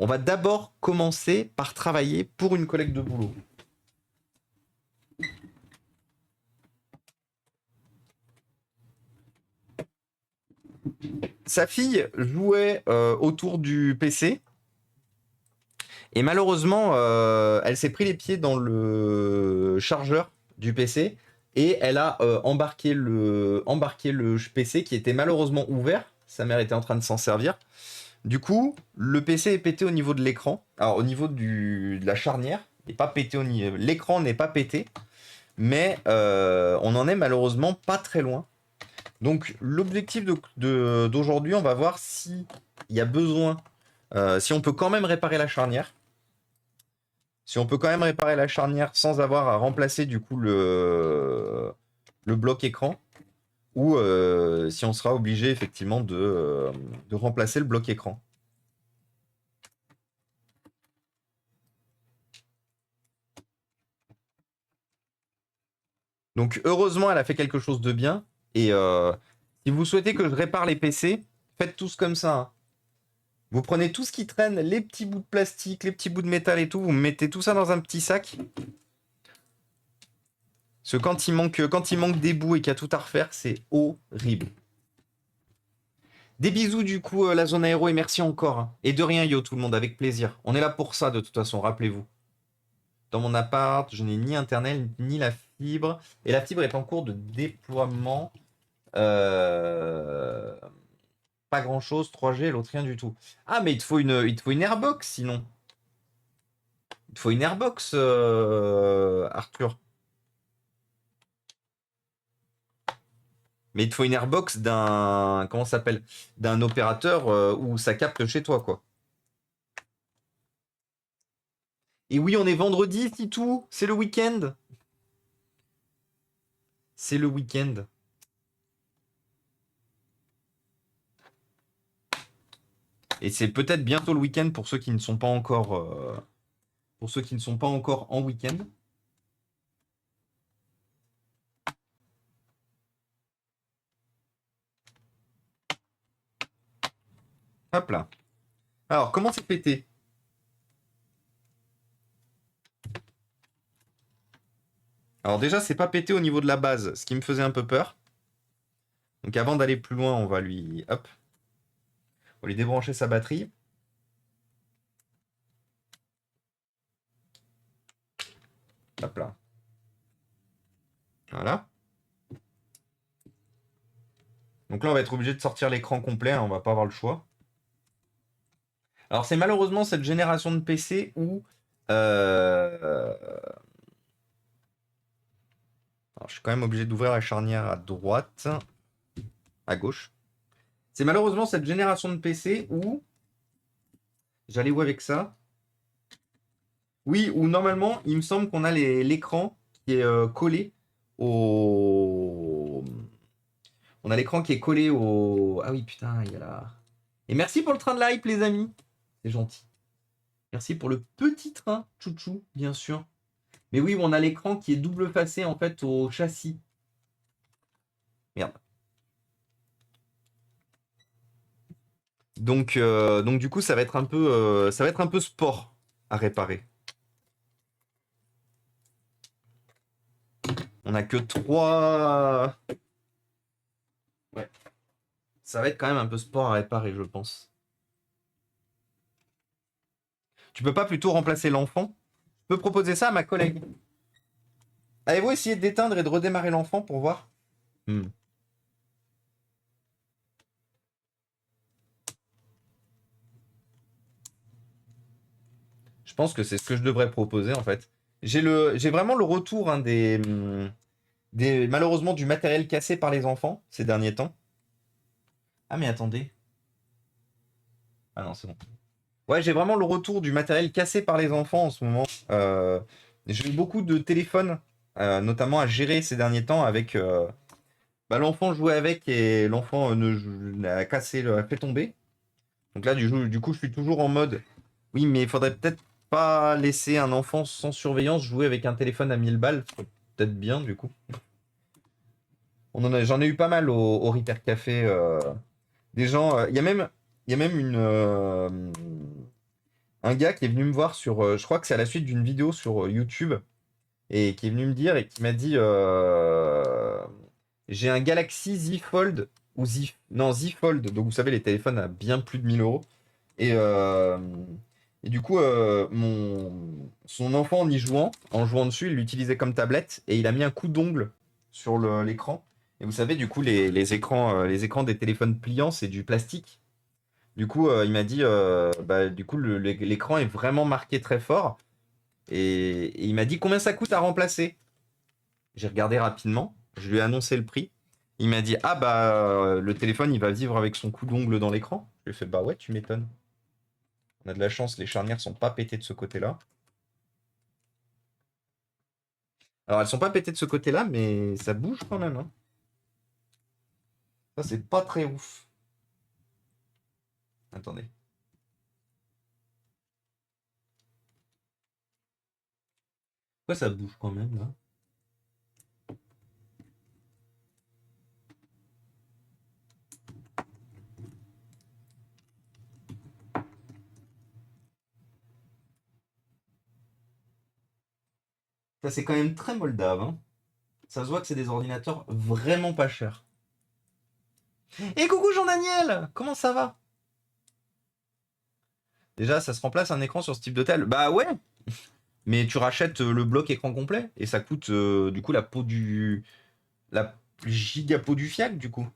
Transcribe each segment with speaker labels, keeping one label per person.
Speaker 1: On va d'abord commencer par travailler pour une collègue de boulot. Sa fille jouait autour du PC et malheureusement, elle s'est pris les pieds dans le chargeur du PC et elle a embarqué le PC qui était malheureusement ouvert. Sa mère était en train de s'en servir. Du coup, le PC est pété au niveau de l'écran. Alors, au niveau de la charnière, il n'est pas pété au niveau. L'écran n'est pas pété, mais on en est malheureusement pas très loin. Donc, l'objectif d'aujourd'hui, on va voir si il y a besoin, si on peut quand même réparer la charnière. Si on peut quand même réparer la charnière sans avoir à remplacer du coup le bloc écran, ou si on sera obligé effectivement de remplacer le bloc écran. Donc heureusement, elle a fait quelque chose de bien. Et si vous souhaitez que je répare les PC, faites tous comme ça. Hein. Vous prenez tout ce qui traîne, les petits bouts de plastique, les petits bouts de métal et tout, vous mettez tout ça dans un petit sac. Parce que quand il manque des bouts et qu'il y a tout à refaire, c'est horrible. Des bisous du coup, la zone aéro, et merci encore. Hein. Et de rien, yo, tout le monde, avec plaisir. On est là pour ça, de toute façon, rappelez-vous. Dans mon appart, je n'ai ni Internet, ni la fibre. Et la fibre est en cours de déploiement. Pas grand-chose, 3G, l'autre rien du tout. Ah, mais il te faut une Airbox, sinon. Il te faut une Airbox, Arthur. Mais il te faut une Airbox d'un... Comment ça s'appelle? D'un opérateur où ça capte chez toi, quoi. Et oui, on est vendredi, c'est tout. C'est le week-end. C'est le week-end. Et c'est peut-être bientôt le week-end pour ceux qui ne sont pas encore... pour ceux qui ne sont pas encore en week-end. Hop là. Alors, comment c'est pété? Alors déjà, c'est pas pété au niveau de la base, ce qui me faisait un peu peur. Donc avant d'aller plus loin, on va lui... Hop. On va lui débrancher sa batterie. Hop là. Voilà. Donc là, on va être obligé de sortir l'écran complet, hein, on va pas avoir le choix. Alors c'est malheureusement cette génération de PC où... Alors, je suis quand même obligé d'ouvrir la charnière à droite. À gauche. C'est malheureusement cette génération de PC où... J'allais où avec ça? Oui, où normalement, il me semble qu'on a l'écran qui est collé au... On a l'écran qui est collé au... Ah oui, putain, il y a là... Et merci pour le train de la hype, les amis. C'est gentil. Merci pour le petit train, chouchou, bien sûr. Mais oui, on a l'écran qui est double facé, en fait, au châssis. Merde. Donc du coup, ça va être un peu sport à réparer. On a que 3... Ouais. Ça va être quand même un peu sport à réparer, je pense. Tu peux pas plutôt remplacer l'enfant? Je peux proposer ça à ma collègue. Allez-vous essayer d'éteindre et de redémarrer l'enfant pour voir? Je pense que c'est ce que je devrais proposer en fait. J'ai vraiment le retour hein, malheureusement du matériel cassé par les enfants ces derniers temps. Ah mais attendez. Ah non, c'est bon. Ouais, j'ai vraiment le retour du matériel cassé par les enfants en ce moment. J'ai eu beaucoup de téléphones, notamment à gérer ces derniers temps avec... l'enfant jouait avec et l'enfant a cassé, a fait tomber. Donc là, du coup, je suis toujours en mode... Oui, mais il faudrait peut-être pas laisser un enfant sans surveillance jouer avec un téléphone à 1000 balles. Peut-être bien, du coup. J'en ai eu pas mal au Repair Café. Des gens... Il y a même une... un gars qui est venu me voir sur, je crois que c'est à la suite d'une vidéo sur YouTube, et qui est venu me dire et qui m'a dit j'ai un Galaxy Z Fold ou Z Fold, donc vous savez les téléphones à bien plus de 1000 euros. Et, euh, et du coup, son enfant en jouant dessus, il l'utilisait comme tablette et il a mis un coup d'ongle sur l'écran. Et vous savez, du coup, les écrans des téléphones pliants, c'est du plastique. Du coup, il m'a dit, bah, du coup, l'écran est vraiment marqué très fort. Et il m'a dit combien ça coûte à remplacer. J'ai regardé rapidement, je lui ai annoncé le prix. Il m'a dit ah bah le téléphone il va vivre avec son coup d'ongle dans l'écran. Je lui ai fait bah ouais tu m'étonnes. On a de la chance, les charnières sont pas pétées de ce côté-là. Alors elles sont pas pétées de ce côté-là, mais ça bouge quand même, hein. Ça c'est pas très ouf. Attendez. Pourquoi ça bouge quand même là? Ça c'est quand même très moldave, hein. Ça se voit que c'est des ordinateurs vraiment pas chers. Et coucou Jean-Daniel, comment ça va? Déjà, ça se remplace un écran sur ce type de tel. Bah ouais, mais tu rachètes le bloc écran complet et ça coûte du coup la giga peau du fiac du coup.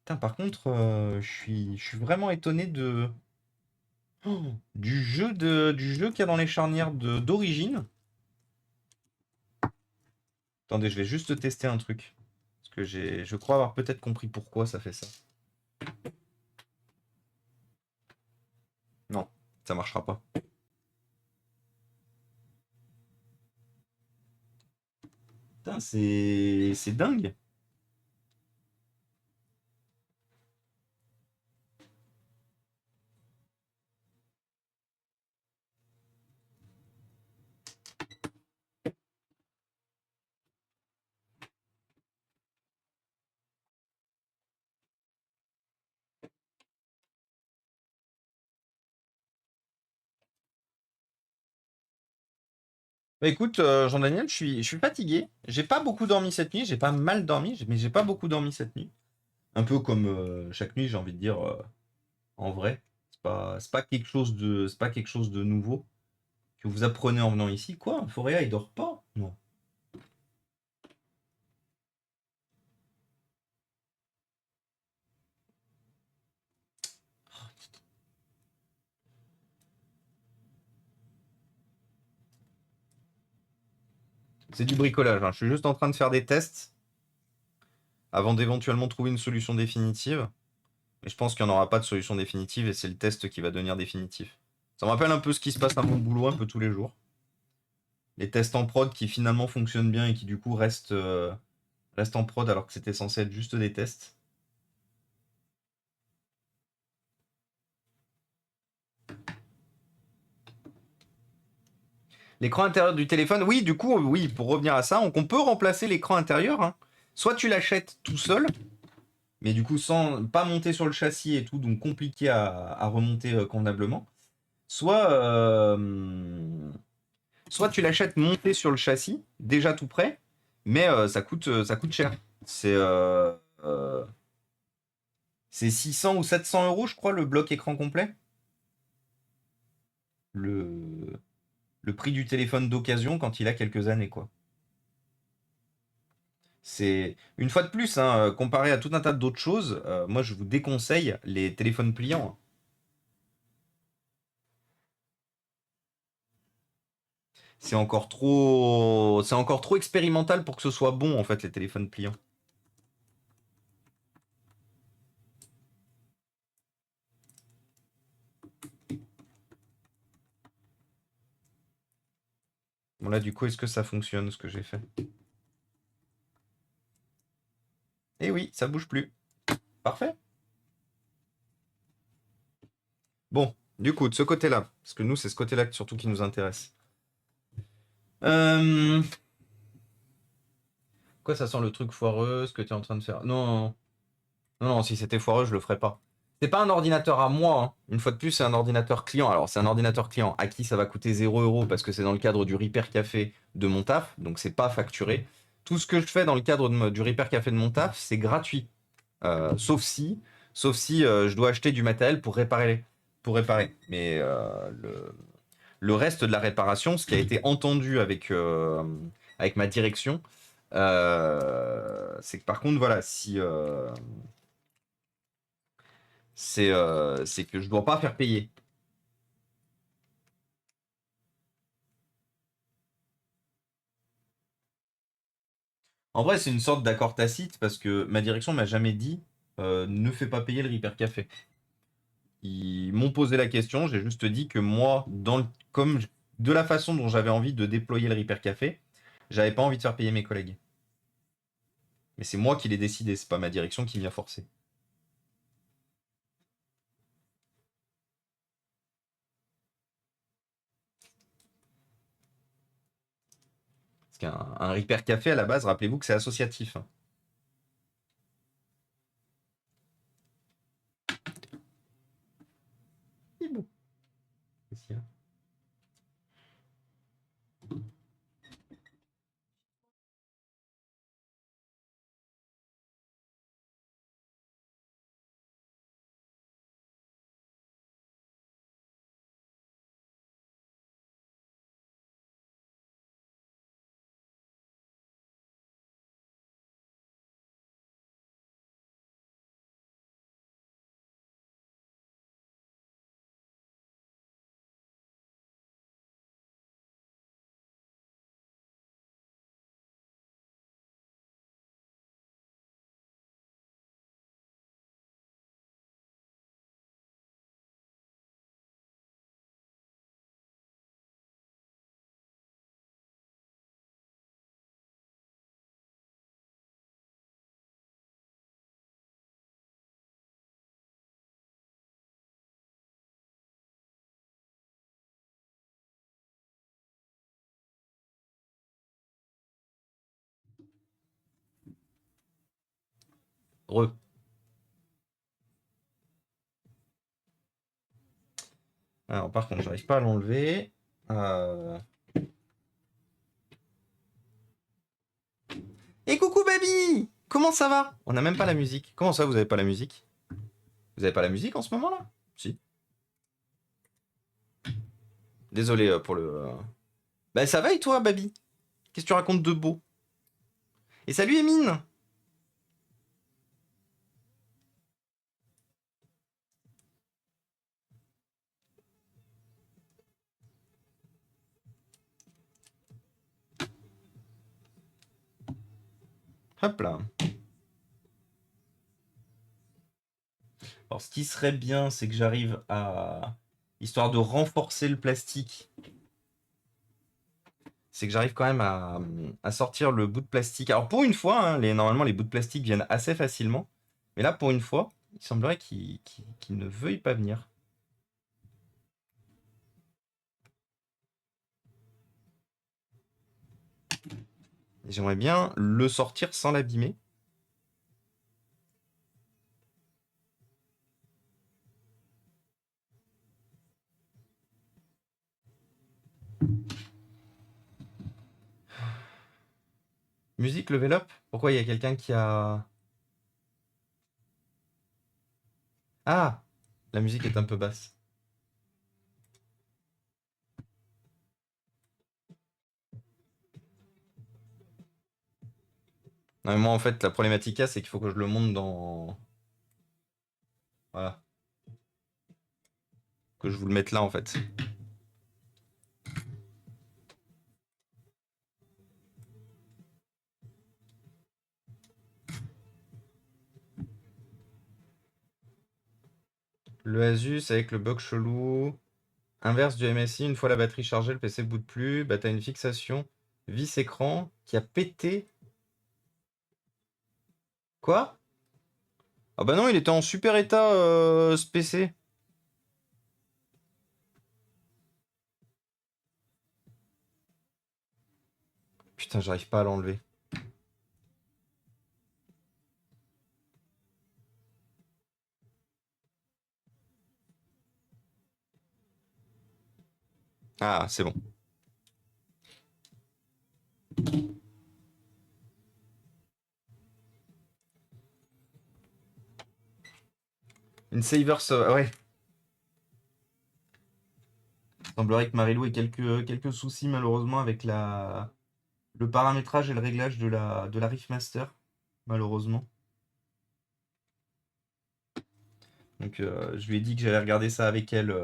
Speaker 1: Putain, par contre, je suis vraiment étonné du jeu qu'il y a dans les charnières d'origine. Attendez, je vais juste tester un truc. Parce que je crois avoir peut-être compris pourquoi ça fait ça. Non, ça marchera pas. Putain, c'est dingue. Bah écoute, Jean-Daniel, je suis fatigué. J'ai pas beaucoup dormi cette nuit. J'ai pas mal dormi, mais j'ai pas beaucoup dormi cette nuit. Un peu comme chaque nuit, j'ai envie de dire, en vrai. C'est pas quelque chose de nouveau que vous apprenez en venant ici. Quoi? Foréa, il dort pas? Non. C'est du bricolage, hein. Je suis juste en train de faire des tests avant d'éventuellement trouver une solution définitive. Mais je pense qu'il n'y en aura pas de solution définitive et c'est le test qui va devenir définitif. Ça me rappelle un peu ce qui se passe à mon boulot un peu tous les jours. Les tests en prod qui finalement fonctionnent bien et qui du coup restent en prod alors que c'était censé être juste des tests. L'écran intérieur du téléphone, oui, du coup, oui, pour revenir à ça, on peut remplacer l'écran intérieur, hein. Soit tu l'achètes tout seul, mais du coup sans pas monter sur le châssis et tout, donc compliqué à remonter convenablement. Soit, soit tu l'achètes monté sur le châssis, déjà tout prêt, mais ça coûte cher. C'est euh, c'est 600 ou 700 euros, je crois, le bloc écran complet. Le, le prix du téléphone d'occasion quand il a quelques années, quoi. C'est une fois de plus, hein, comparé à tout un tas d'autres choses, moi je vous déconseille les téléphones pliants, hein. C'est encore trop expérimental pour que ce soit bon en fait les téléphones pliants. Bon là du coup est-ce que ça fonctionne ce que j'ai fait? Eh oui, ça bouge plus. Parfait. Bon, du coup de ce côté-là, parce que nous c'est ce côté-là surtout qui nous intéresse. Euh... Quoi ça sent le truc foireux, ce que tu es en train de faire? Non, non, non, non, si c'était foireux je le ferais pas. C'est pas un ordinateur à moi, hein. Une fois de plus, c'est un ordinateur client. Alors, c'est un ordinateur client à qui ça va coûter 0 € parce que c'est dans le cadre du Repair Café de mon taf, donc c'est pas facturé. Tout ce que je fais dans le cadre du Repair Café de mon taf, c'est gratuit. Sauf si, je dois acheter du matériel pour réparer. Mais le reste de la réparation, ce qui a été entendu avec ma direction, c'est que par contre, voilà, si c'est que je dois pas faire payer. En vrai, c'est une sorte d'accord tacite parce que ma direction m'a jamais dit ne fais pas payer le Repair Café. Ils m'ont posé la question, j'ai juste dit que moi, de la façon dont j'avais envie de déployer le Repair Café, j'avais pas envie de faire payer mes collègues. Mais c'est moi qui l'ai décidé, c'est pas ma direction qui m'y a forcé. Parce qu'un Repair Café, à la base, rappelez-vous que c'est associatif, hein. Hibou. Ici, hein. Re. Alors, par contre, j'arrive pas à l'enlever. Euh, Et coucou baby! Comment ça va? On n'a même pas la musique. Comment ça, vous avez pas la musique? Vous avez pas la musique en ce moment là? Si. Désolé pour le. Bah ça va et toi, baby? Qu'est-ce que tu racontes de beau? Et salut Emine! Hop là. Alors ce qui serait bien, c'est que j'arrive à. Histoire de renforcer le plastique, c'est que j'arrive quand même à sortir le bout de plastique. Alors pour une fois, hein, normalement les bouts de plastique viennent assez facilement. Mais là, pour une fois, il semblerait qu'il ne veuille pas venir. J'aimerais bien le sortir sans l'abîmer. Musique, level up? Pourquoi il y a quelqu'un qui a... Ah! La musique est un peu basse. Non, mais moi, en fait, la problématique, c'est qu'il faut que je le monte dans... Voilà. Que je vous le mette là, en fait. Le Asus avec le bug chelou. Inverse du MSI, une fois la batterie chargée, le PC boot plus. Bah, t'as une fixation vis écran qui a pété. Quoi? Ah bah non, il était en super état, ce PC. Putain, j'arrive pas à l'enlever. Ah, c'est bon. Une Savers, ouais. Il semblerait que Marilou ait quelques soucis malheureusement avec le paramétrage et le réglage de la Riff Master, malheureusement. Donc je lui ai dit que j'allais regarder ça avec elle.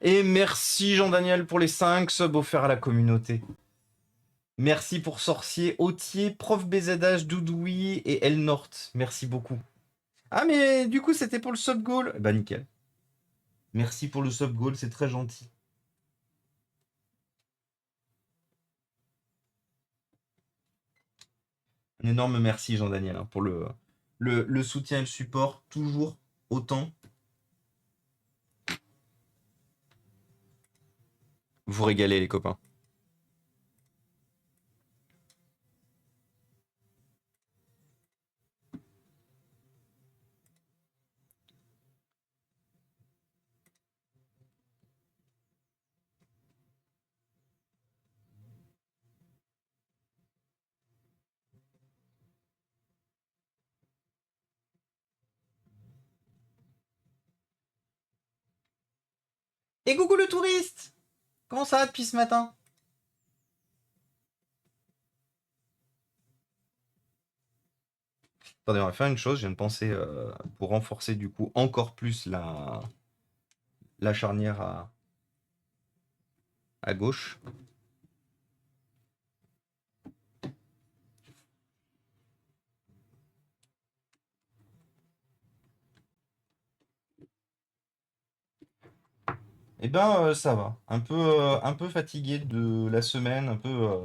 Speaker 1: Et merci Jean-Daniel pour les 5 subs offerts à la communauté. Merci pour Sorcier, Autier, Prof BZH, Doudoui et Elnort. Merci beaucoup. Ah mais du coup c'était pour le sub goal. Bah nickel. Merci pour le sub goal, c'est très gentil. Un énorme merci Jean-Daniel pour le soutien et le support, toujours autant. Vous régalez les copains. Et coucou le touriste. Comment ça va depuis ce matin? Attendez, on va faire une chose, je viens de penser pour renforcer du coup encore plus la charnière à gauche. Eh ben ça va. Un peu fatigué de la semaine, un peu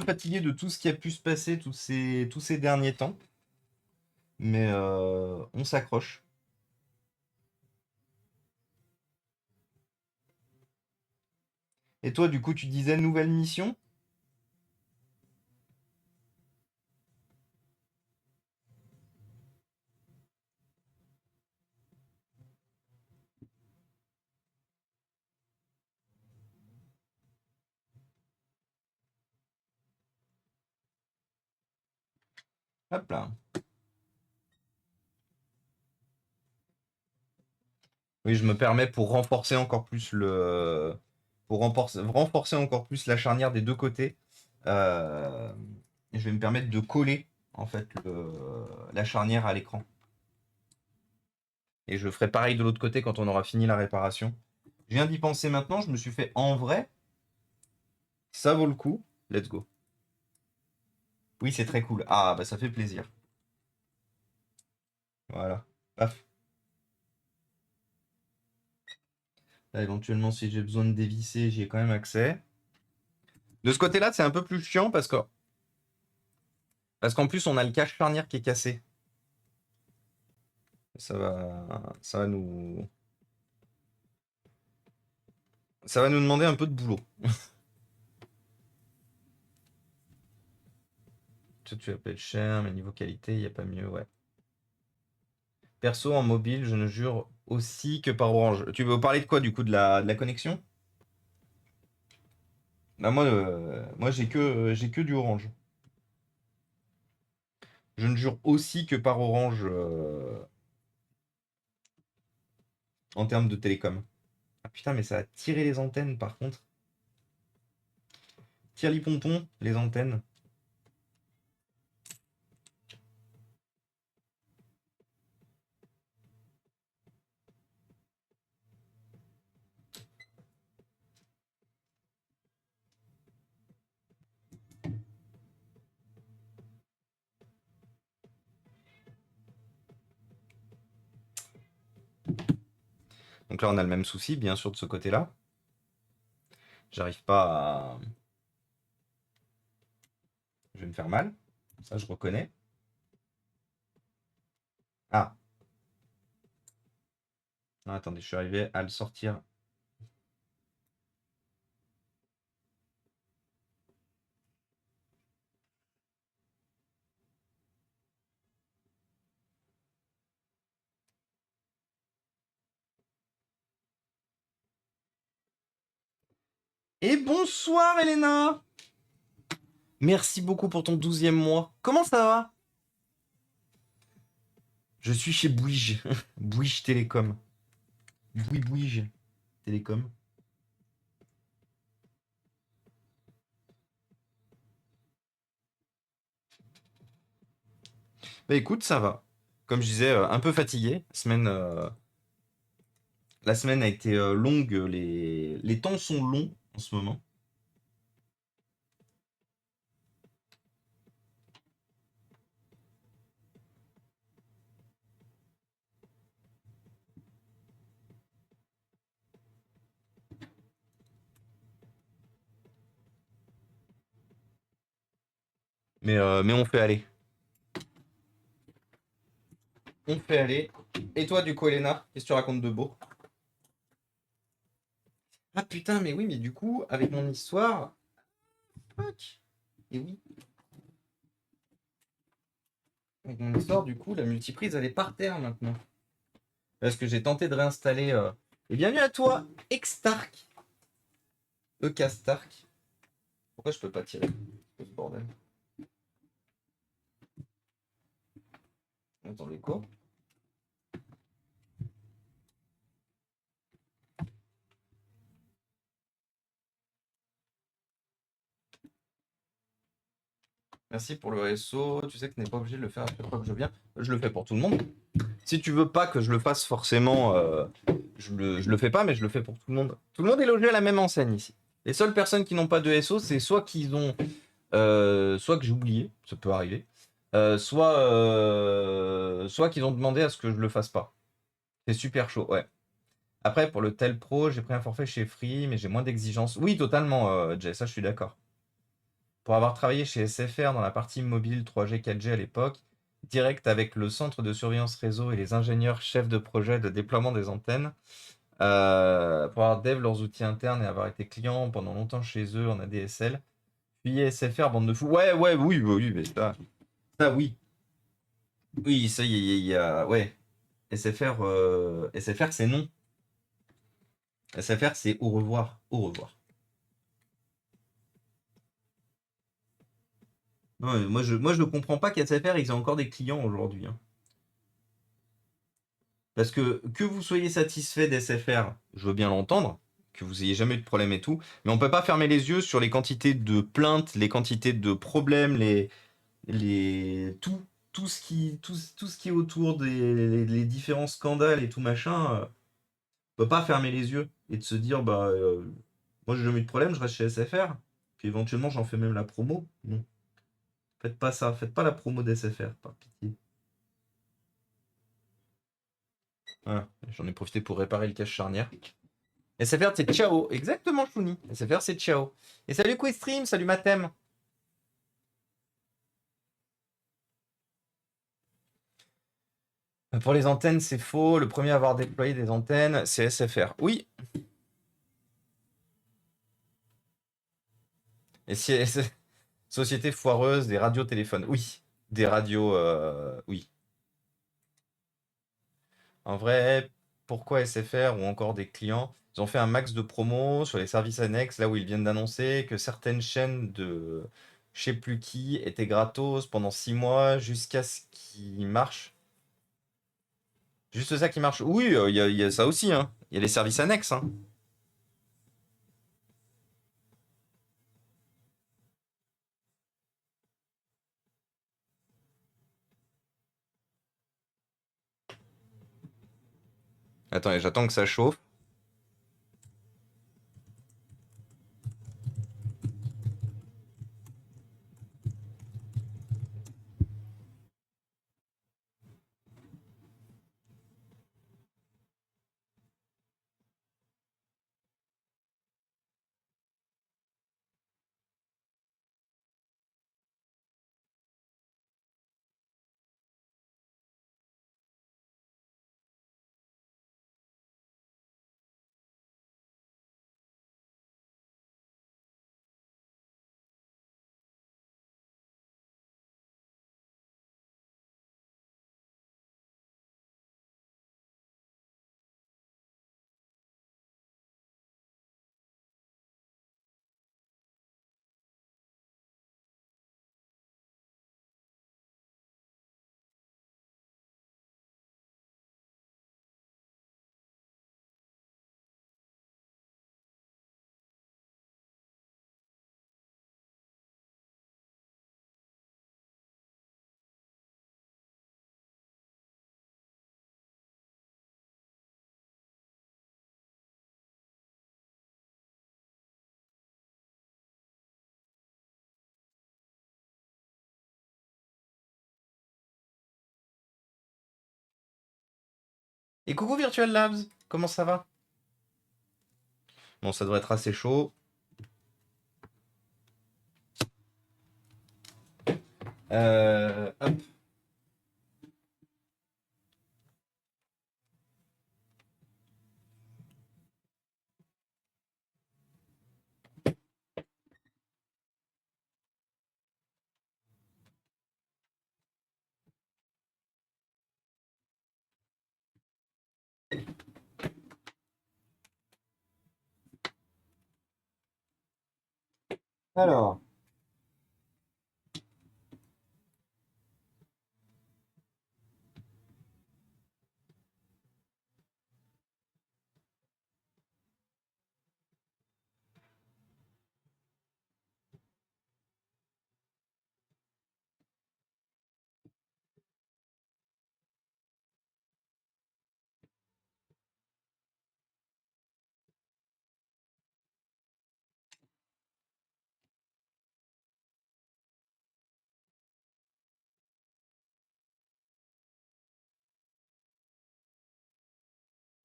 Speaker 1: fatigué de tout ce qui a pu se passer tous ces derniers temps. Mais on s'accroche. Et toi, du coup, tu disais nouvelle mission? Hop là. Oui, je me permets pour renforcer encore plus renforcer encore plus la charnière des deux côtés. euh, je vais me permettre de coller en fait la charnière à l'écran. Et je ferai pareil de l'autre côté quand on aura fini la réparation. Je viens d'y penser maintenant, je me suis fait en vrai, ça vaut le coup. Let's go. Oui, c'est très cool. Ah, bah ça fait plaisir. Voilà. Paf. Là, éventuellement, si j'ai besoin de dévisser, j'y ai quand même accès. De ce côté-là, c'est un peu plus chiant parce qu'en plus, on a le cache charnière qui est cassé. Ça va nous demander un peu de boulot. Toi, tu appelles cher, mais niveau qualité, il n'y a pas mieux, ouais. Perso, en mobile, je ne jure aussi que par Orange. Tu veux parler de quoi, du coup, de la connexion? Bah, moi j'ai que du Orange. Je ne jure aussi que par Orange en termes de télécom. Ah putain, mais ça a tiré les antennes, par contre. Tire les pompons, les antennes. Donc là, on a le même souci, bien sûr, de ce côté-là. J'arrive pas à... Je vais me faire mal. Ça, je reconnais. Ah, non, attendez, je suis arrivé à le sortir. Et bonsoir Elena. Merci beaucoup pour ton 12e mois. Comment ça va? Je suis chez Bouygues. Bouygues Télécom. Bouygues Télécom. Bah écoute, ça va. Comme je disais, un peu fatigué. La semaine a été longue. Les temps sont longs en ce moment. Mais on fait aller. On fait aller. Et toi, du coup, Elena, qu'est-ce que tu racontes de beau? Ah putain, mais oui, mais du coup, avec mon histoire. Fuck. Et oui, avec mon histoire, du coup, la multiprise, elle est par terre maintenant. Parce que j'ai tenté de réinstaller. Et bienvenue à toi, Extark. EK Stark. Pourquoi je peux pas tirer ce bordel? Attendez quoi? Merci pour le SO. Tu sais que tu n'es pas obligé de le faire à chaque fois que je viens. Je le fais pour tout le monde. Si tu veux pas que je le fasse forcément, je le fais pas, mais je le fais pour tout le monde. Tout le monde est logé à la même enseigne ici. Les seules personnes qui n'ont pas de SO, c'est soit qu'ils ont, soit que j'ai oublié, ça peut arriver, soit qu'ils ont demandé à ce que je le fasse pas. C'est super chaud, ouais. Après, pour le tel pro, j'ai pris un forfait chez Free, mais j'ai moins d'exigences. Oui, totalement, Jay, ça je suis d'accord. Pour avoir travaillé chez SFR dans la partie mobile 3G, 4G à l'époque, direct avec le centre de surveillance réseau et les ingénieurs chefs de projet de déploiement des antennes, pour avoir dev leurs outils internes et avoir été client pendant longtemps chez eux en ADSL. Puis SFR, bande de fous. Ouais, ouais, oui, oui, oui, mais ça oui. Oui, ça, ouais. SFR, SFR, c'est non. SFR, c'est au revoir. Au revoir. Ouais, moi, je ne comprends pas qu'SFR, ils aient encore des clients aujourd'hui, hein. Parce que vous soyez satisfait d'SFR, je veux bien l'entendre, que vous ayez jamais eu de problème et tout, mais on peut pas fermer les yeux sur les quantités de plaintes, les quantités de problèmes, tout ce qui est autour des les différents scandales et tout machin. On peut pas fermer les yeux et de se dire, bah, moi j'ai jamais eu de problème, je reste chez SFR, puis éventuellement j'en fais même la promo. Non, faites pas ça, faites pas la promo d'SFR, par pitié. Voilà, j'en ai profité pour réparer le cache charnière. SFR, c'est ciao. Exactement, Chouni. SFR, c'est ciao. Et salut Questream, salut Mathem. Pour les antennes, c'est faux. Le premier à avoir déployé des antennes, c'est SFR. Oui. Et si société foireuse des radiotéléphones. Oui. Des radios. Oui. En vrai, pourquoi SFR ou encore des clients? Ils ont fait un max de promo sur les services annexes, là où ils viennent d'annoncer que certaines chaînes de je sais plus qui étaient gratos pendant 6 mois jusqu'à ce qu'ils marchent. Juste ça qui marche. Oui, il y a ça aussi, hein. Il y a les services annexes, hein. Attends, j'attends que ça chauffe. Et coucou Virtual Labs, comment ça va? Bon, ça devrait être assez chaud. Hop. Alors,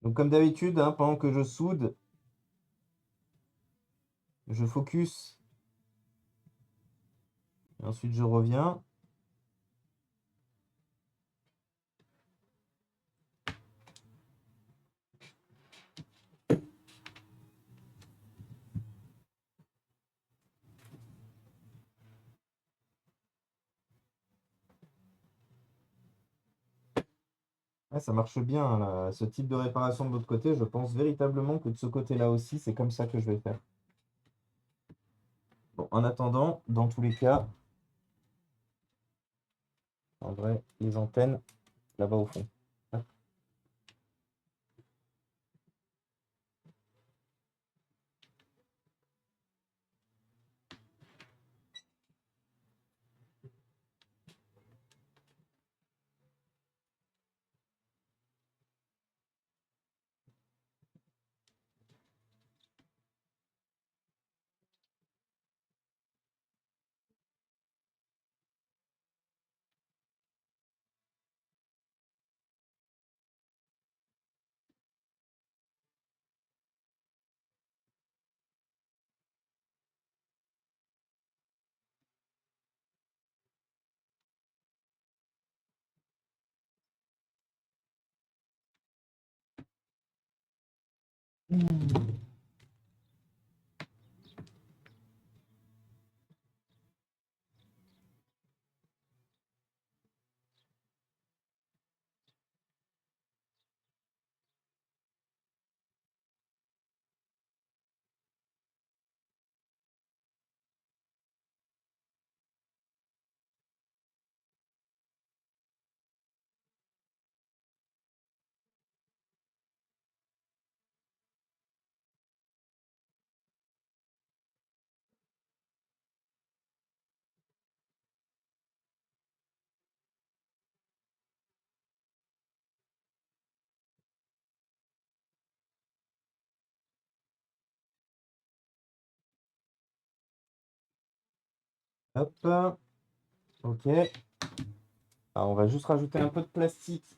Speaker 1: donc comme d'habitude, hein, pendant que je soude, je focus. Et ensuite, je reviens. Ouais, ça marche bien, là. Ce type de réparation de l'autre côté. Je pense véritablement que de ce côté-là aussi, c'est comme ça que je vais faire. Bon, en attendant, dans tous les cas, en vrai, les antennes, là-bas au fond. Hop. Hop. Ok. Alors, on va juste rajouter un peu de plastique.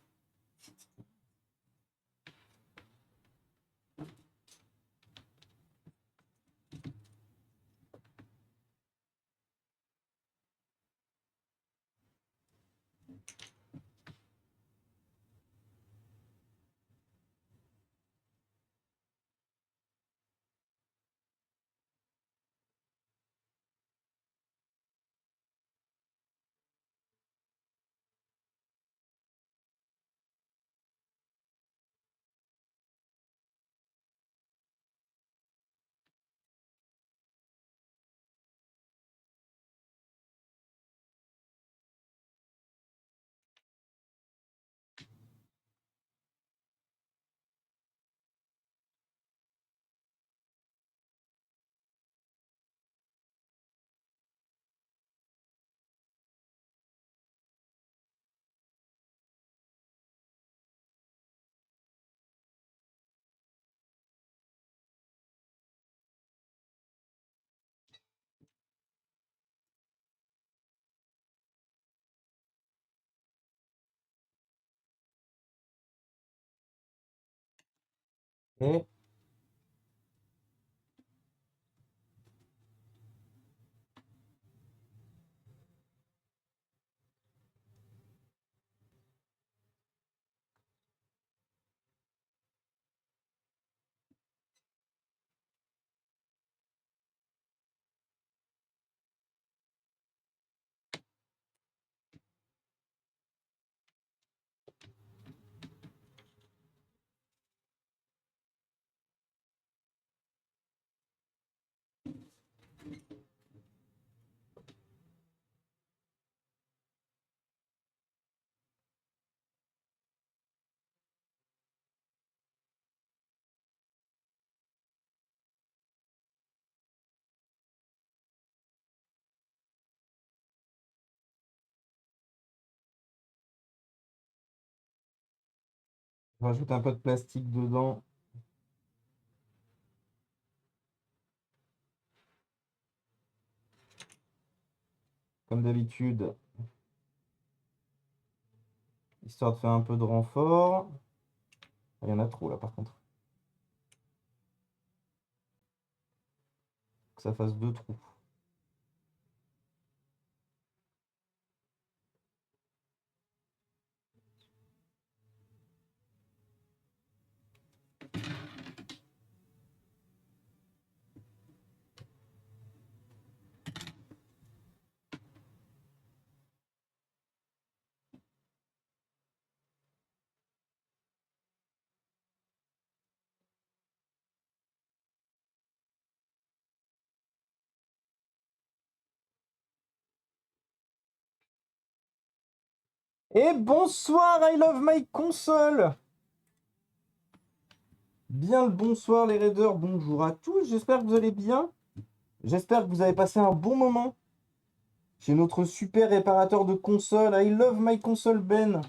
Speaker 1: Et je rajoute un peu de plastique dedans, comme d'habitude, histoire de faire un peu de renfort. Il y en a trop là par contre. Que ça fasse deux trous. Et bonsoir, I love my console. Bien le bonsoir les raiders, bonjour à tous, j'espère que vous allez bien. J'espère que vous avez passé un bon moment chez notre super réparateur de console, I love my console Ben.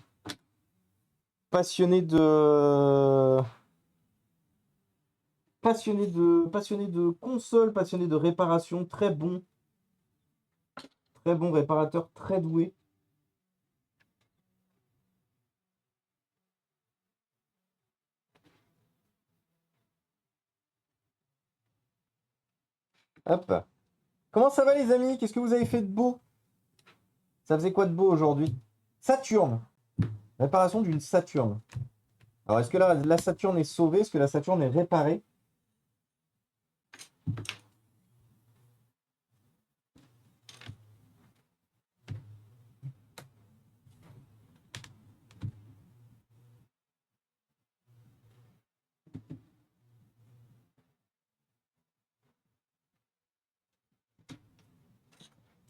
Speaker 1: Passionné de... Passionné de console, passionné de réparation, très bon réparateur, très doué. Hop. Comment ça va les amis? Qu'est-ce que vous avez fait de beau? Ça faisait quoi de beau aujourd'hui? Saturne. Réparation d'une Saturne. Alors est-ce que la Saturne est sauvée? Est-ce que la Saturne est réparée?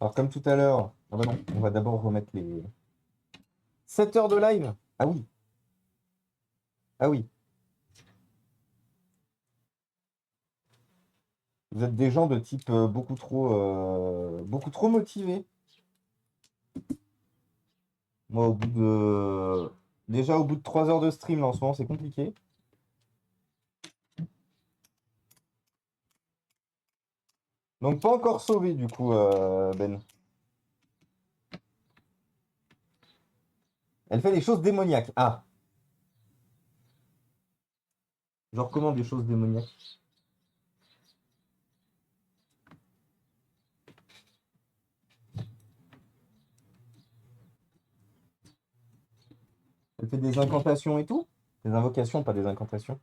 Speaker 1: Alors comme tout à l'heure, ah bah non, on va d'abord remettre les 7 heures de live. Ah oui, ah oui. Vous êtes des gens de type beaucoup trop motivés. Moi, déjà au bout de 3 heures de stream là, en ce moment, c'est compliqué. Donc pas encore sauvé du coup, Ben. Elle fait des choses démoniaques. Ah, genre comment des choses démoniaques? Elle fait des incantations et tout? Des invocations, pas des incantations.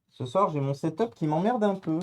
Speaker 1: Ce soir, j'ai mon setup qui m'emmerde un peu.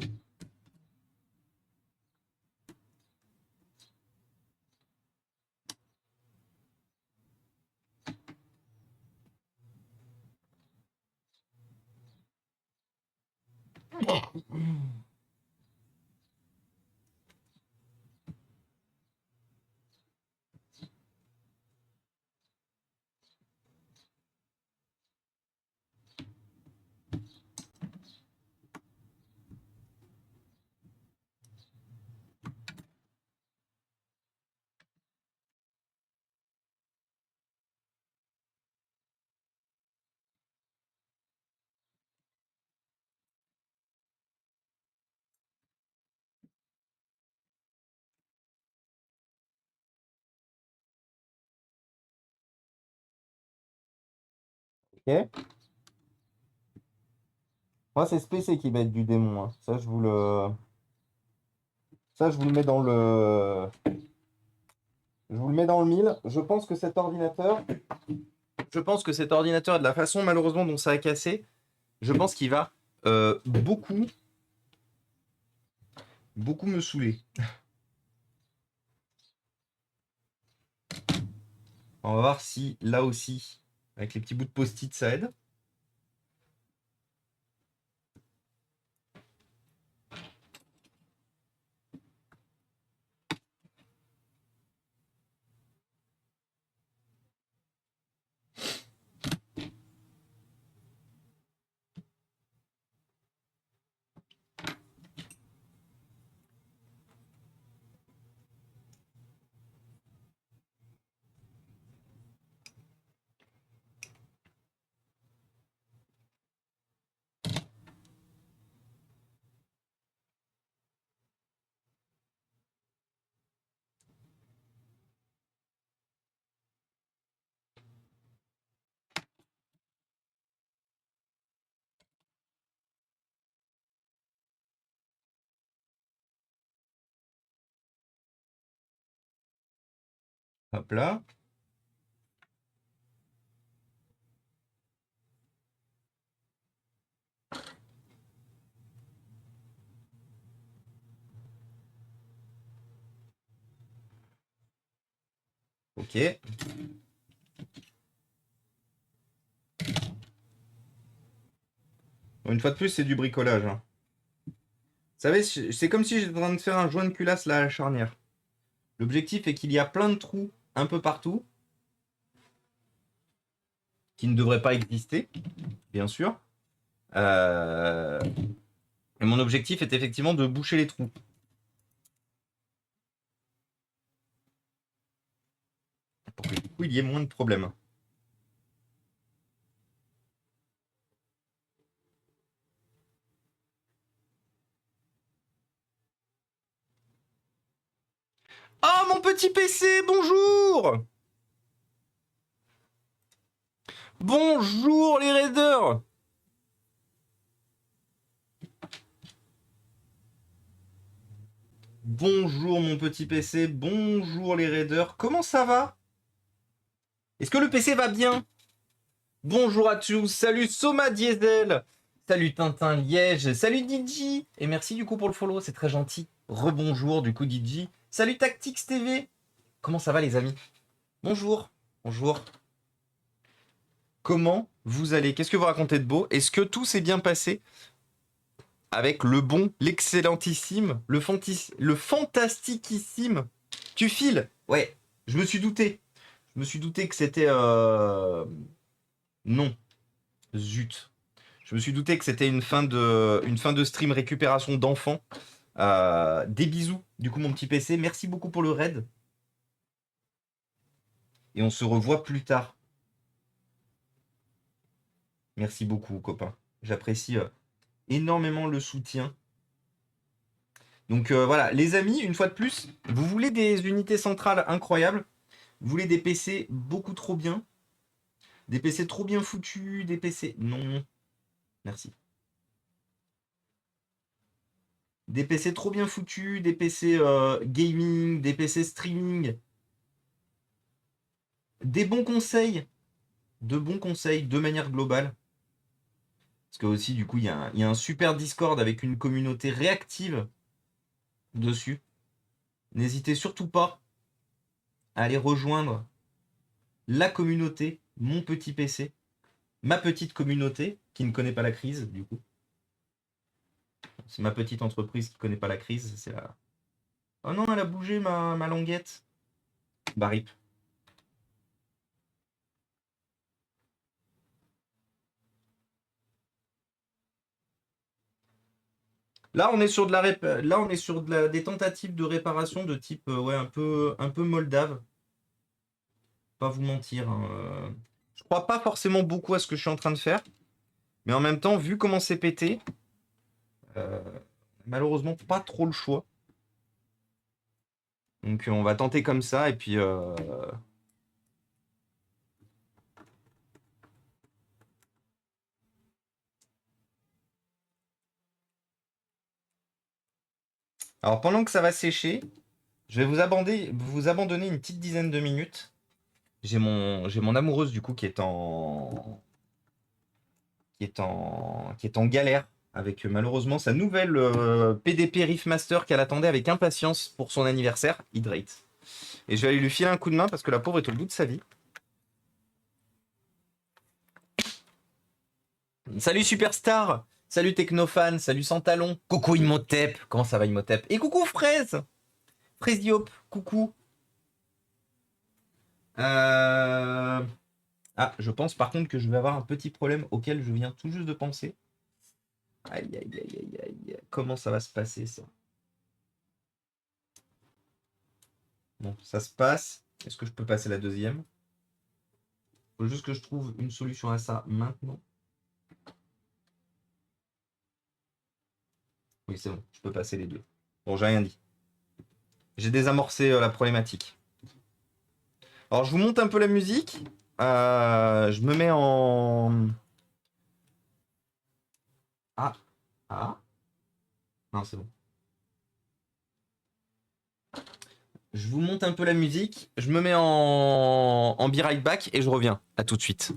Speaker 1: Ok. Moi, c'est ce PC qui va être du démon, hein. Ça, je vous le mets dans le. Je vous le mets dans le mille. Je pense que cet ordinateur, de la façon malheureusement dont ça a cassé, je pense qu'il va beaucoup, beaucoup me saouler. On va voir si là aussi, avec les petits bouts de post-it, ça aide. Hop là. Ok. Bon, une fois de plus, c'est du bricolage, hein. Vous savez, c'est comme si j'étais en train de faire un joint de culasse là à la charnière. L'objectif est qu'il y a plein de trous un peu partout qui ne devraient pas exister, bien sûr. Et mon objectif est effectivement de boucher les trous. Pour que du coup, il y ait moins de problèmes. Oh, mon petit PC, bonjour! Bonjour les raiders! Bonjour mon petit PC, bonjour les raiders, comment ça va? Est-ce que le PC va bien? Bonjour à tous, salut Soma Diesel, salut Tintin Liège, salut Digi, et merci du coup pour le follow, c'est très gentil. Rebonjour du coup Digi, salut Tactics TV, comment ça va les amis? Bonjour, bonjour. Comment vous allez? Qu'est-ce que vous racontez de beau? Est-ce que tout s'est bien passé avec le bon, l'excellentissime, le fantastiquissime Tu files? Ouais, je me suis douté. Je me suis douté que c'était... Non, zut. Je me suis douté que c'était une fin de stream récupération d'enfants. Des bisous, du coup, mon petit PC. Merci beaucoup pour le raid. Et on se revoit plus tard. Merci beaucoup, copain. J'apprécie énormément le soutien. Donc voilà, les amis, une fois de plus, vous voulez des unités centrales incroyables, vous voulez des PC beaucoup trop bien, des PC trop bien foutus, des PC... Non, merci. Des PC trop bien foutus, des PC gaming, des PC streaming, des bons conseils de manière globale. Parce que aussi, du coup, il y a un super Discord avec une communauté réactive dessus. N'hésitez surtout pas à aller rejoindre la communauté, mon petit PC, ma petite communauté qui ne connaît pas la crise, du coup. C'est ma petite entreprise qui ne connaît pas la crise. C'est la... Oh non, elle a bougé ma languette. Bah rip. Là, on est sur de la Là, on est sur des tentatives de réparation de type ouais, un peu moldave. Pas vous mentir, hein. Je crois pas forcément beaucoup à ce que je suis en train de faire. Mais en même temps, vu comment c'est pété, euh, malheureusement pas trop le choix. Donc on va tenter comme ça et puis Alors pendant que ça va sécher, je vais vous abandonner une petite dizaine de minutes. J'ai mon amoureuse du coup qui est en galère avec malheureusement sa nouvelle PDP Riff Master qu'elle attendait avec impatience pour son anniversaire, Hydrate. Et je vais aller lui filer un coup de main parce que la pauvre est au bout de sa vie. Salut Superstar, salut Technofan, salut Santalon, coucou Imhotep, comment ça va Imhotep? Et coucou Fraise, Fraisiop, coucou. Euh... Ah, je pense par contre que je vais avoir un petit problème auquel je viens tout juste de penser. Aïe, aïe, aïe, aïe, aïe. Comment ça va se passer ça? Bon, ça se passe. Est-ce que je peux passer la deuxième? Faut juste que je trouve une solution à ça maintenant. Oui, c'est bon, je peux passer les deux. Bon, j'ai rien dit. J'ai désamorcé la problématique. Alors, je vous monte un peu la musique. Je me mets en... Ah, ah. Non, c'est bon. Je vous monte un peu la musique. Je me mets en be right back et je reviens. À tout de suite.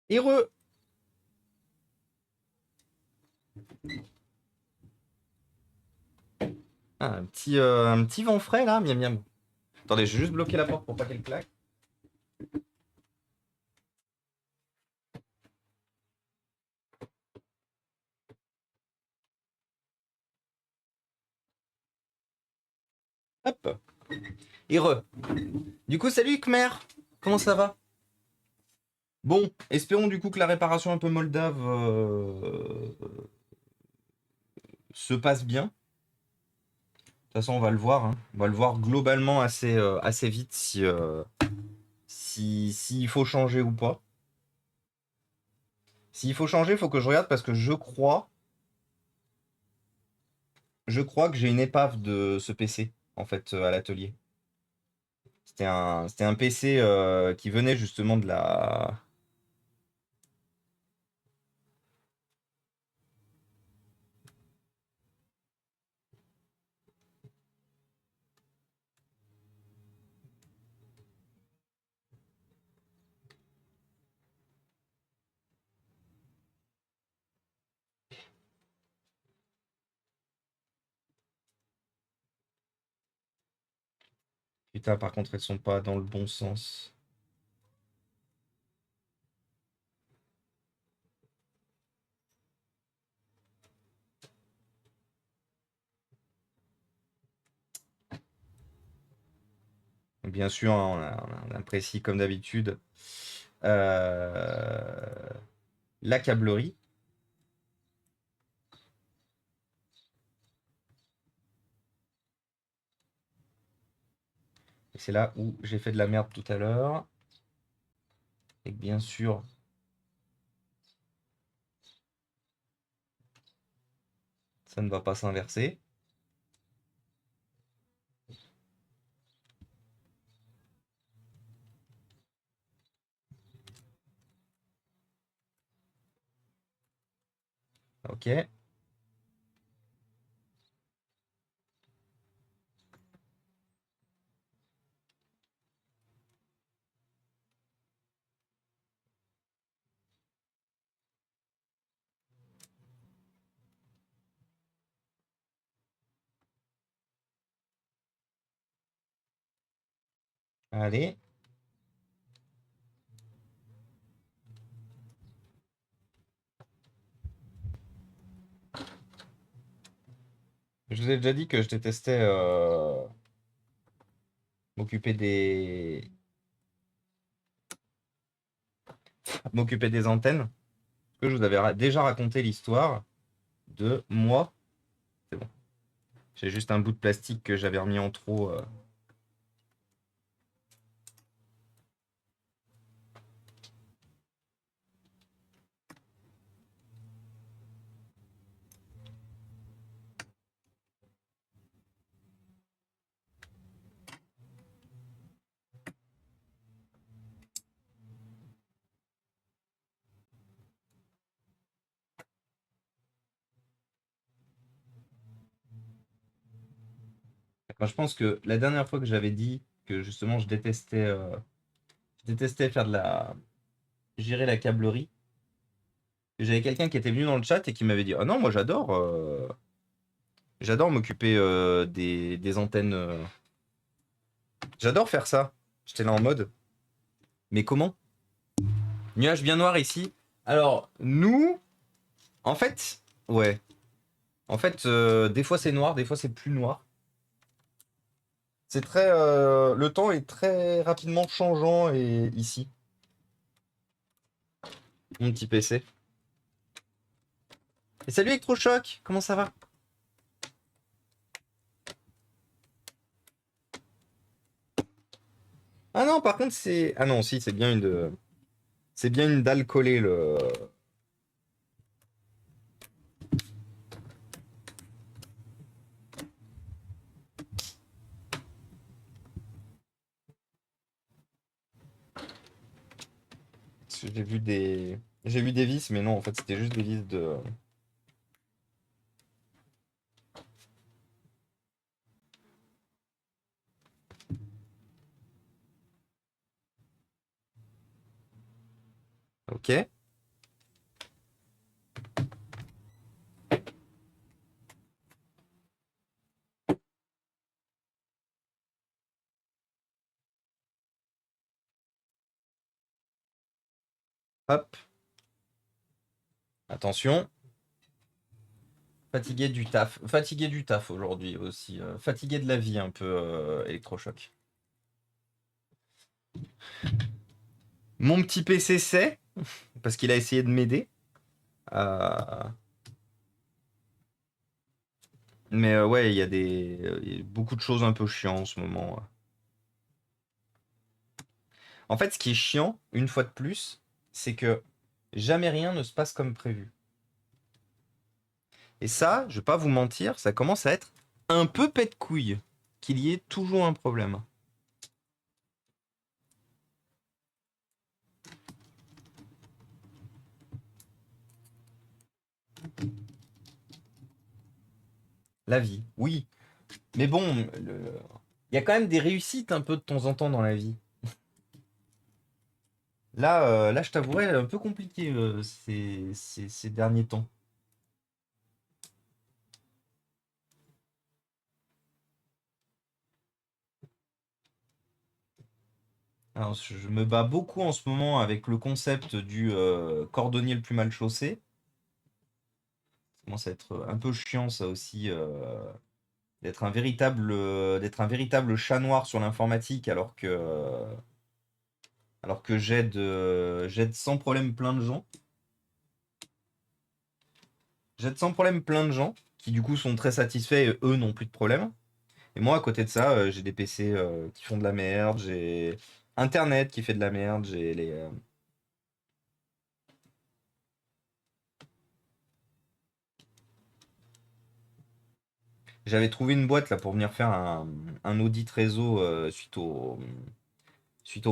Speaker 1: Heureux. Ah, un petit vent frais là, miam miam. Attendez, je vais juste bloquer la porte pour pas qu'elle claque. Hop. Heureux. Du coup, salut Khmer. Comment ça va? Bon, espérons du coup que la réparation un peu moldave se passe bien. De toute façon, on va le voir, hein. On va le voir globalement assez vite s'il faut changer ou pas. S'il faut changer, il faut que je regarde parce que je crois que j'ai une épave de ce PC en fait à l'atelier. C'était un PC qui venait justement de la. Putain, par contre, elles sont pas dans le bon sens. Bien sûr, hein, on apprécie comme d'habitude euh, la câblerie. Et c'est là où j'ai fait de la merde tout à l'heure. Et que bien sûr, ça ne va pas s'inverser. Ok. Allez. Je vous ai déjà dit que je détestais m'occuper des antennes. Parce que je vous avais déjà raconté l'histoire de moi. C'est bon. J'ai juste un bout de plastique que j'avais remis en trop. Enfin, je pense que la dernière fois que j'avais dit que justement je détestais faire gérer la câblerie, j'avais quelqu'un qui était venu dans le chat et qui m'avait dit: ah non, moi j'adore m'occuper des antennes. J'adore faire ça. J'étais là en mode, mais comment? Nuage bien noir ici. Alors, nous, en fait, ouais. En fait, des fois c'est noir, des fois c'est plus noir. C'est très. Le temps est très rapidement changeant et ici, mon petit PC. Et salut Electrochoc, comment ça va? Ah non, par contre, c'est. Ah non, si, c'est bien une. C'est bien une dalle collée, le. J'ai vu des. J'ai vu des vis, mais non, en fait, c'était juste des vis de. Ok. Hop. Attention. Fatigué du taf. Fatigué du taf aujourd'hui aussi. Fatigué de la vie un peu, électrochoc. Mon petit PC sait, parce qu'il a essayé de m'aider. Euh, Mais ouais, il y a beaucoup de choses un peu chiantes en ce moment. En fait, ce qui est chiant, une fois de plus, c'est que jamais rien ne se passe comme prévu. Et ça, je vais pas vous mentir, ça commence à être un peu pète-couille qu'il y ait toujours un problème. La vie, oui. Mais bon, il y a quand même des réussites un peu de temps en temps dans la vie. Là, je t'avouerai, un peu compliqué ces derniers temps. Alors, je me bats beaucoup en ce moment avec le concept du cordonnier le plus mal chaussé. Ça commence à être un peu chiant, ça aussi, d'être un véritable chat noir sur l'informatique, alors que j'aide sans problème plein de gens. J'aide sans problème plein de gens qui du coup sont très satisfaits et eux n'ont plus de problème. Et moi, à côté de ça, j'ai des PC qui font de la merde, j'ai Internet qui fait de la merde, j'ai J'avais trouvé une boîte là pour venir faire un audit réseau suite au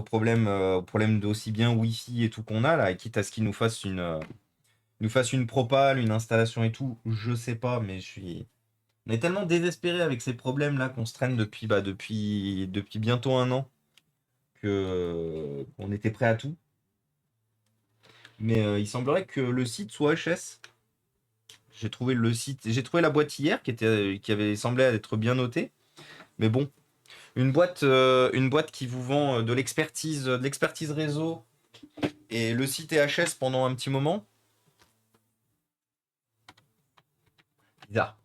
Speaker 1: problème d'aussi bien Wi-Fi et tout qu'on a là, et quitte à ce qu'ils nous fassent une propale, une installation et tout, je sais pas, mais on est tellement désespéré avec ces problèmes là qu'on se traîne depuis bientôt un an que qu'on était prêt à tout. Mais il semblerait que le site soit HS. J'ai trouvé la boîte hier qui avait semblé être bien notée. Mais bon, une boîte qui vous vend de l'expertise réseau et le site est HS pendant un petit moment. Bizarre.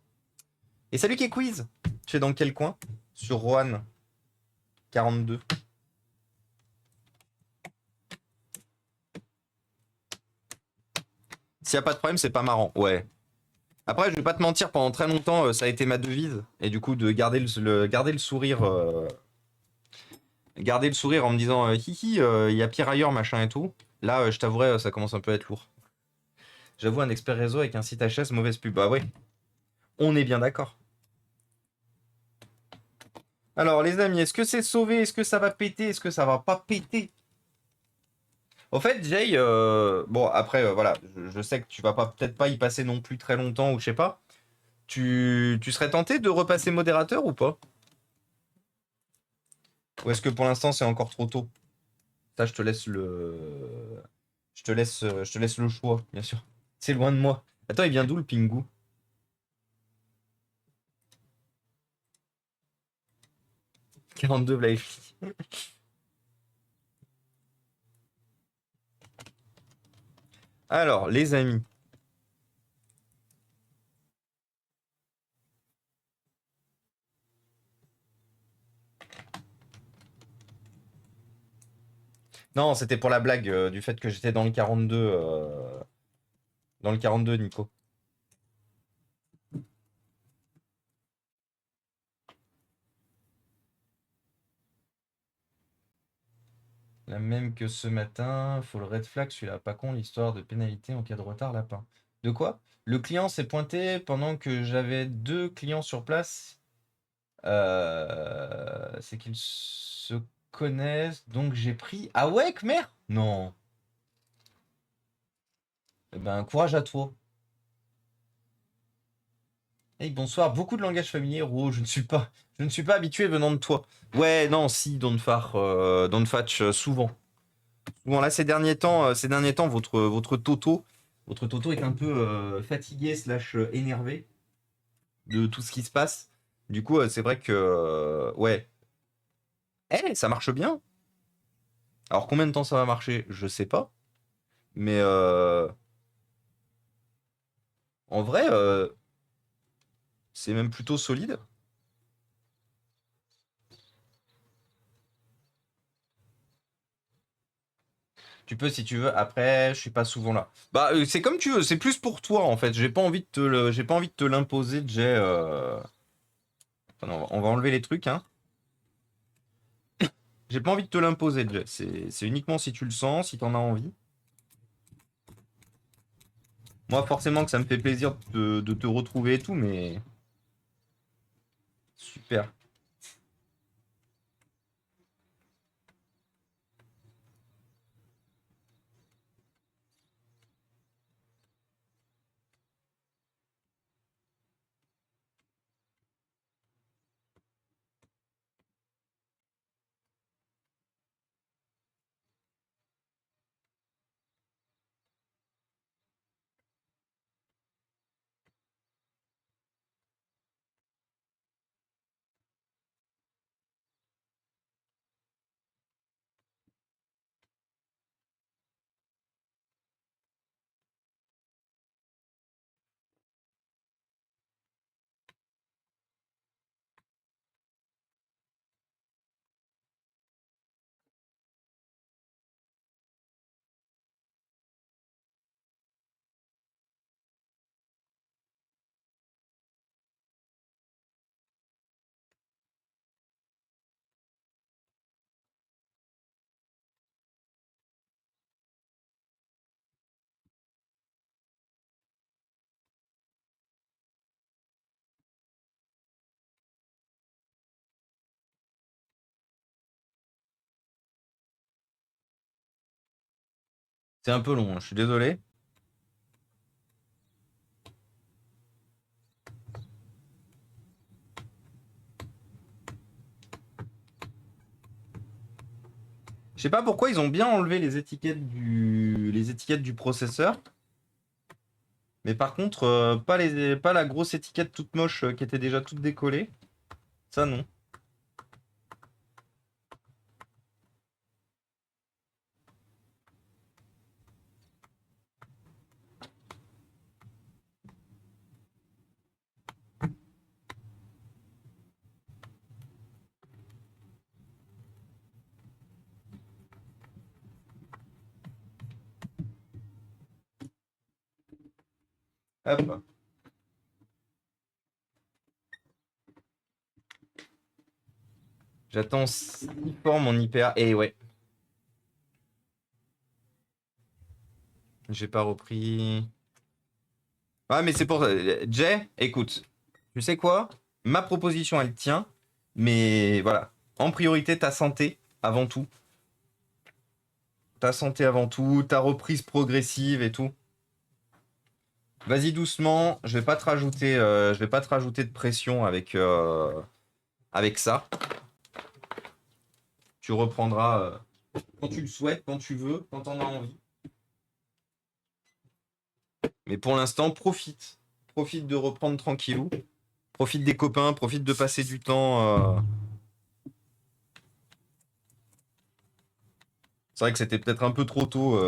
Speaker 1: Et salut Quiz. Tu es dans quel coin? Sur Roanne 42. S'il n'y a pas de problème, c'est pas marrant. Ouais. Après, je vais pas te mentir, pendant très longtemps, ça a été ma devise. Et du coup, de garder le sourire. Garder le sourire en me disant hihi, il y a pire ailleurs, machin et tout. Là, je t'avouerai, ça commence un peu à être lourd. J'avoue, un expert réseau avec un site HS, mauvaise pub. Bah ouais, on est bien d'accord. Alors, les amis, est-ce que c'est sauvé? Est-ce que ça va péter? Est-ce que ça va pas péter? Au fait, Jay, bon, après, voilà, je sais que tu vas pas peut-être pas y passer non plus très longtemps ou je sais pas. Tu serais tenté de repasser modérateur ou pas? Ou est-ce que pour l'instant c'est encore trop tôt? Ça, je te laisse le choix, bien sûr. C'est loin de moi. Attends, il vient d'où le Pingu? 42 Black. Alors, les amis. Non, c'était pour la blague du fait que j'étais dans le 42. Dans le 42, Nico. La même que ce matin. Faut le red flag, celui-là. Pas con, l'histoire de pénalité en cas de retard, lapin. De quoi? Le client s'est pointé pendant que j'avais deux clients sur place. C'est qu'ils se connaissent. Donc j'ai pris. Ah ouais, Khmer? Non. Eh ben, courage à toi. Hey, bonsoir, beaucoup de langage familier, Ro, je ne suis pas habitué venant de toi. Ouais, non, si, Don Fatch, souvent. Bon, là, ces derniers temps, votre Toto est un peu fatigué slash énervé de tout ce qui se passe. Du coup, c'est vrai que, ouais. Eh, ça marche bien. Alors, combien de temps ça va marcher? Je sais pas. Mais en vrai, c'est même plutôt solide. Tu peux si tu veux. Après, je suis pas souvent là. Bah, c'est comme tu veux. C'est plus pour toi en fait. J'ai pas envie de te l'imposer, Jay. Attends, on va enlever les trucs, hein. J'ai pas envie de te l'imposer, Jay. C'est uniquement si tu le sens, si t'en as envie. Moi, forcément que ça me fait plaisir de te retrouver et tout, mais super. C'est un peu long, hein, je suis désolé. Je sais pas pourquoi ils ont bien enlevé les étiquettes du processeur. Mais par contre, pas la grosse étiquette toute moche qui était déjà toute décollée. Ça, non. Hop. J'attends 6 formes en hyper. Et ouais, j'ai pas repris. Ouais, mais c'est pour ça. Jay, écoute, tu sais quoi? Ma proposition, elle tient. Mais voilà. En priorité, ta santé avant tout. Ta santé avant tout, ta reprise progressive et tout. Vas-y doucement, je vais pas te rajouter de pression avec ça. Tu reprendras quand tu le souhaites, quand tu veux, quand t'en as envie. Mais pour l'instant, profite. Profite de reprendre tranquillou. Profite des copains, profite de passer du temps. C'est vrai que c'était peut-être un peu trop tôt.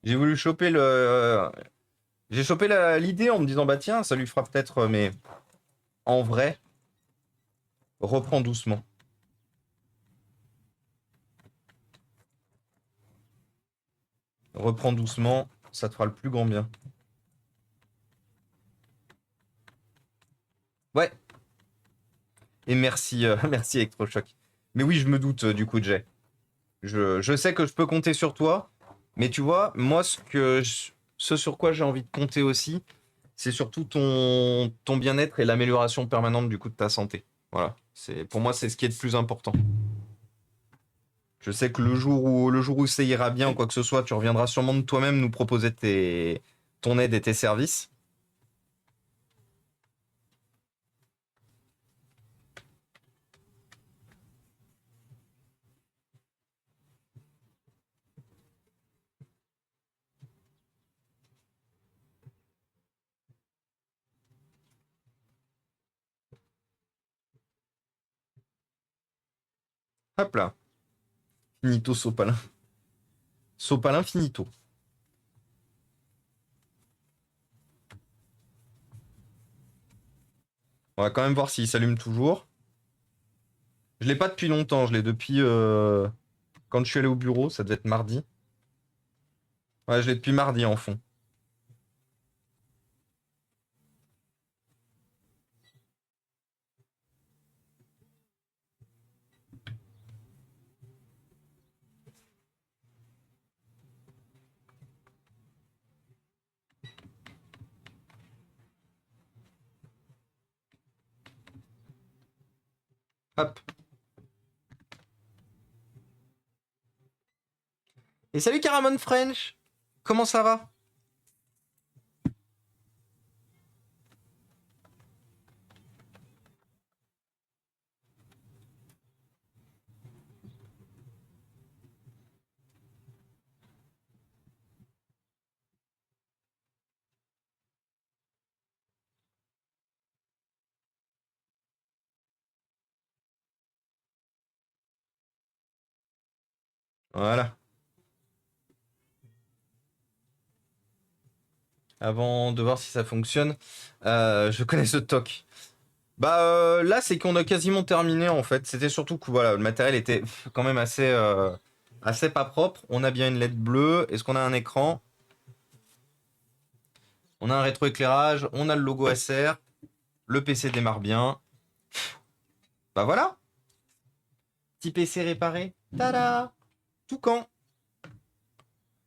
Speaker 1: J'ai voulu choper j'ai chopé l'idée en me disant, bah tiens, ça lui fera peut-être. Mais en vrai, reprends doucement. Reprends doucement, ça te fera le plus grand bien. Ouais, et merci, merci Electrochoc. Mais oui, je me doute du coup, Jay. Je sais que je peux compter sur toi, mais tu vois, moi, ce sur quoi j'ai envie de compter aussi, c'est surtout ton bien-être et l'amélioration permanente du coup de ta santé. Voilà. Pour moi, c'est ce qui est le plus important. Je sais que le jour où ça ira bien ou quoi que ce soit, tu reviendras sûrement de toi-même nous proposer ton aide et tes services. Hop là. Finito sopalin. Sopalin finito. On va quand même voir s'il s'allume toujours. Je l'ai pas depuis longtemps, je l'ai depuis quand je suis allé au bureau, ça devait être mardi. Ouais, je l'ai depuis mardi en fond. Hop. Et salut Caramon French. Comment ça va? Voilà. Avant de voir si ça fonctionne, je connais ce toc. Bah là, c'est qu'on a quasiment terminé en fait. C'était surtout que voilà, le matériel était quand même assez pas propre. On a bien une LED bleue. Est-ce qu'on a un écran? On a un rétroéclairage. On a le logo Acer. Le PC démarre bien. Bah voilà. Petit PC réparé. Tada! Tout quand?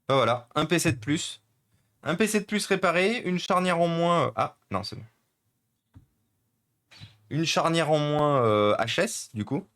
Speaker 1: Bah voilà, un PC de plus. Un PC de plus réparé, une charnière en moins. Ah, non, c'est bon. Une charnière en moins HS, du coup.